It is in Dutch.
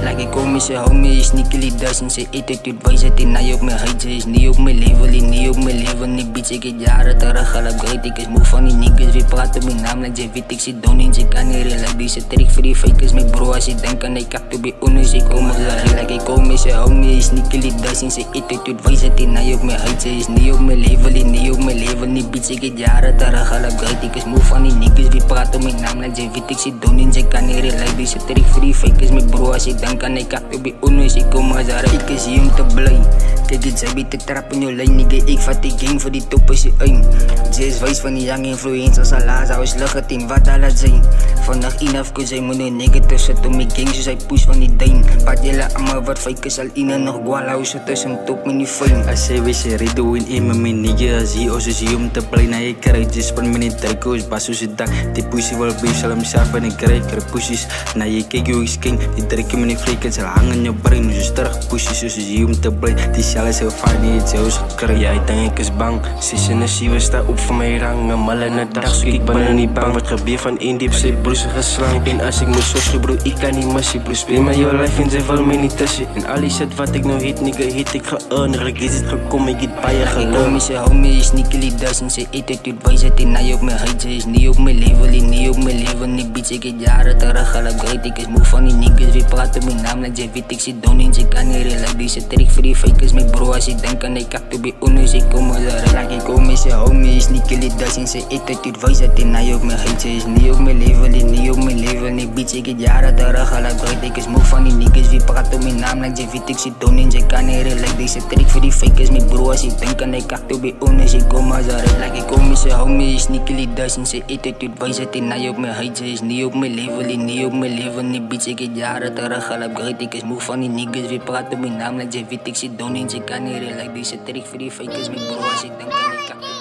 Like ik kom met zijn homie, is niet kilidas en zijn attitude wijze het in hij op mijn huid. Ze is niet op mijn level, niet op mijn level. Ik bitch, ik heb jaren terug al upgrade. Ik is moe van die niggas, wie praten mijn naam. Like ze weet ik zit down en ze kan niet relax. Deze trick voor die fakers, mijn bro. Als je denkt aan ik heb to be honest, ik kom met lachen. Like ik kom met zijn homie, is niet kilidas en zijn attitude wijze het in hij op mijn huid. Ze is niet op mijn level, niet op mijn level. Ik bitch, ik heb jaren terug al upgrade. Ik is moe van die niggas, wie praten mijn naam. Like ze weet ik zit down en ze kan niet relax. Deze trick voor die fakers, mijn bro. Als je denkt aan ik heb to be honest, ik kom met lachen. Ik is hier om te blij. Kijk het, zij biedt de trap in je lijn. Nigga, ik vat die game voor die top is je aim. Ze is wijs van die young influencers. Allah zou eens lachen team, wat al het zijn. Vandaag inaf, cause zij moet een nigga tussen. Toen mijn gang, dus hij push van die dame. Pat jullie allemaal wat fakers al in en nog guala. Hoe ze tussen top met die fame. Als zij wist, ze redo in mijn nigga. Als hij als je om te play naar je krijgt. Je spant me niet trekken, als bas als je dak. Die pussy wil beef, zal hem zelf en ik krijg pussies. Naar je kijk, joh, is king. Die trekken me niet freken, ze hangen in je brain. Dus terug pussies, als je om te play. Die cel is heel fijn, die het zelfs gekrijg. Ja, ik denk ik is bang. Sis en zie we staan op van mijn rang. Een mal in de dag, zoek ik ben er niet bang. Wat gebeurt van in diep, ze bloesige slang. En als ik moet zo bro, ik kan niet massie. Plus speel met your life en ze wil me niet tussen. En al die shit wat ik nou hit, nigga, hit ik ge-earn. Is het gekomen, ik het bij je geloof. Ik kom zijn homie, is niet kilidas en zijn attitude wijze het in hij op mijn huid. Ze is niet op mijn level, niet op mijn level. Ik bitch, ik heb jaren terug al upgrade. Ik is moe van die niggas, wie praten mijn naam. Like ze weet ik zit down en ze kan niet relax. Deze trick voor die fakers, mijn bro. Als je denkt aan ik heb to be honest, ik kom met lachen. Like ik kom met zijn homie, is niet kilidas en zijn attitude wijze het in hij op mijn huid. Ze is niet op mijn level, niet op mijn level. Ik bitch, ik heb jaren terug al upgrade. Ik is moe van die niggas, wie praten mijn naam. Like ze weet ik zit down en ze kan niet relax. Deze trick voor die fakers, mijn bro. Als je denkt aan ik heb to be honest, ik kom met lachen. Like ik kom met zijn homie, is niet kilidas en zijn attitude wijze het in hij op mijn huid. Ze is niet op mijn level, niet op mijn level. Ik bitch, ik heb jaren terug al upgrade. Ik is moe van die niggas, wie praten mijn naam. Like ze weet ik zit down en ze kan niet relax. Deze trick voor die fakers, mijn bro. Als je denkt aan ik heb